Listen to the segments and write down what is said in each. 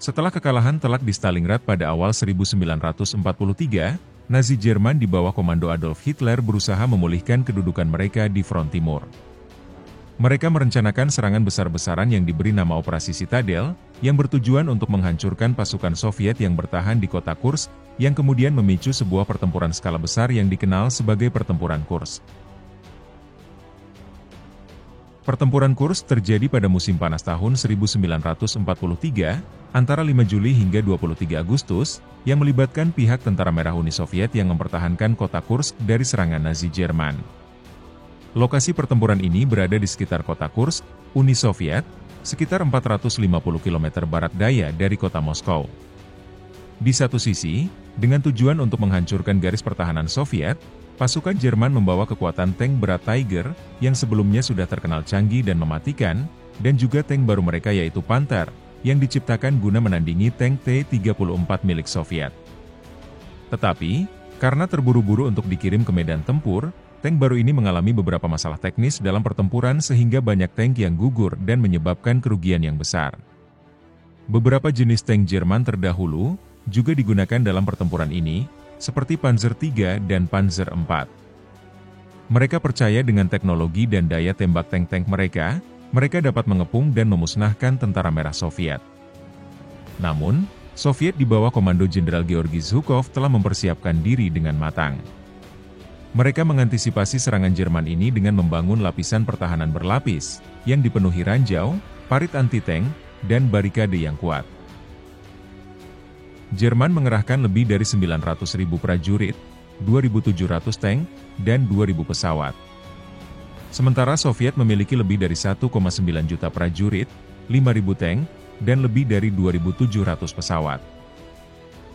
Setelah kekalahan telak di Stalingrad pada awal 1943, Nazi Jerman di bawah komando Adolf Hitler berusaha memulihkan kedudukan mereka di front timur. Mereka merencanakan serangan besar-besaran yang diberi nama Operasi Citadel, yang bertujuan untuk menghancurkan pasukan Soviet yang bertahan di kota Kursk, yang kemudian memicu sebuah pertempuran skala besar yang dikenal sebagai Pertempuran Kursk. Pertempuran Kursk terjadi pada musim panas tahun 1943, antara 5 Juli hingga 23 Agustus, yang melibatkan pihak Tentara Merah Uni Soviet yang mempertahankan kota Kursk dari serangan Nazi Jerman. Lokasi pertempuran ini berada di sekitar kota Kursk, Uni Soviet, sekitar 450 km barat daya dari kota Moskow. Di satu sisi, dengan tujuan untuk menghancurkan garis pertahanan Soviet, pasukan Jerman membawa kekuatan tank berat Tiger, yang sebelumnya sudah terkenal canggih dan mematikan, dan juga tank baru mereka yaitu Panther, yang diciptakan guna menandingi tank T-34 milik Soviet. Tetapi, karena terburu-buru untuk dikirim ke medan tempur, tank baru ini mengalami beberapa masalah teknis dalam pertempuran sehingga banyak tank yang gugur dan menyebabkan kerugian yang besar. Beberapa jenis tank Jerman terdahulu juga digunakan dalam pertempuran ini, seperti Panzer III dan Panzer IV. Mereka percaya dengan teknologi dan daya tembak tank-tank mereka dapat mengepung dan memusnahkan tentara merah Soviet. Namun, Soviet di bawah komando Jenderal Georgi Zhukov telah mempersiapkan diri dengan matang. Mereka mengantisipasi serangan Jerman ini dengan membangun lapisan pertahanan berlapis, yang dipenuhi ranjau, parit anti-tank, dan barikade yang kuat. Jerman mengerahkan lebih dari 900.000 prajurit, 2.700 tank, dan 2.000 pesawat. Sementara Soviet memiliki lebih dari 1,9 juta prajurit, 5.000 tank, dan lebih dari 2.700 pesawat.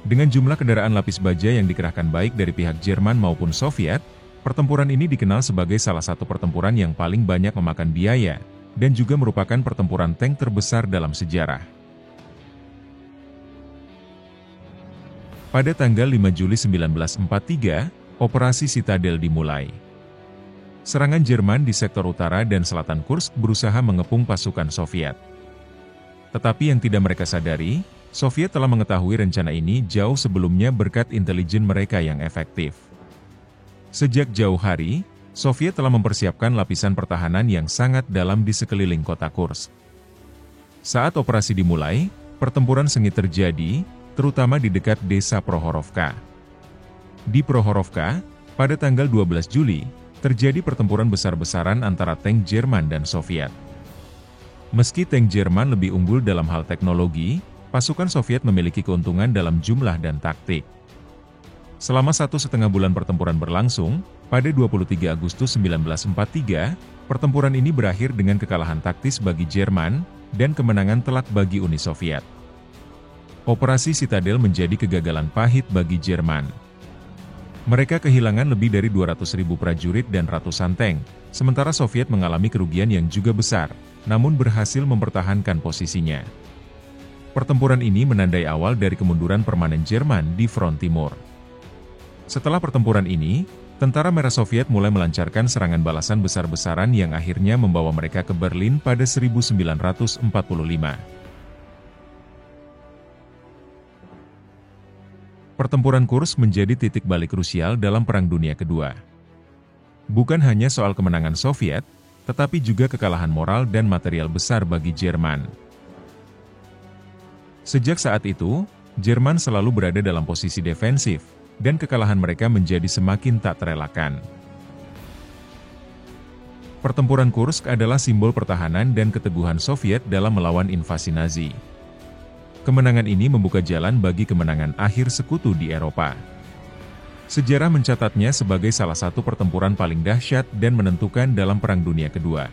Dengan jumlah kendaraan lapis baja yang dikerahkan baik dari pihak Jerman maupun Soviet, pertempuran ini dikenal sebagai salah satu pertempuran yang paling banyak memakan biaya, dan juga merupakan pertempuran tank terbesar dalam sejarah. Pada tanggal 5 Juli 1943, Operasi Citadel dimulai. Serangan Jerman di sektor utara dan selatan Kursk berusaha mengepung pasukan Soviet. Tetapi yang tidak mereka sadari, Soviet telah mengetahui rencana ini jauh sebelumnya berkat intelijen mereka yang efektif. Sejak jauh hari, Soviet telah mempersiapkan lapisan pertahanan yang sangat dalam di sekeliling kota Kursk. Saat operasi dimulai, pertempuran sengit terjadi, terutama di dekat desa Prohorovka. Di Prohorovka, pada tanggal 12 Juli, terjadi pertempuran besar-besaran antara tank Jerman dan Soviet. Meski tank Jerman lebih unggul dalam hal teknologi, pasukan Soviet memiliki keuntungan dalam jumlah dan taktik. Selama 1,5 bulan pertempuran berlangsung, pada 23 Agustus 1943, pertempuran ini berakhir dengan kekalahan taktis bagi Jerman, dan kemenangan telak bagi Uni Soviet. Operasi Citadel menjadi kegagalan pahit bagi Jerman. Mereka kehilangan lebih dari 200.000 prajurit dan ratusan tank, sementara Soviet mengalami kerugian yang juga besar, namun berhasil mempertahankan posisinya. Pertempuran ini menandai awal dari kemunduran permanen Jerman di front timur. Setelah pertempuran ini, tentara merah Soviet mulai melancarkan serangan balasan besar-besaran yang akhirnya membawa mereka ke Berlin pada 1945. Pertempuran Kursk menjadi titik balik krusial dalam Perang Dunia Kedua. Bukan hanya soal kemenangan Soviet, tetapi juga kekalahan moral dan material besar bagi Jerman. Sejak saat itu, Jerman selalu berada dalam posisi defensif, dan kekalahan mereka menjadi semakin tak terelakkan. Pertempuran Kursk adalah simbol pertahanan dan keteguhan Soviet dalam melawan invasi Nazi. Kemenangan ini membuka jalan bagi kemenangan akhir sekutu di Eropa. Sejarah mencatatnya sebagai salah satu pertempuran paling dahsyat dan menentukan dalam Perang Dunia Kedua.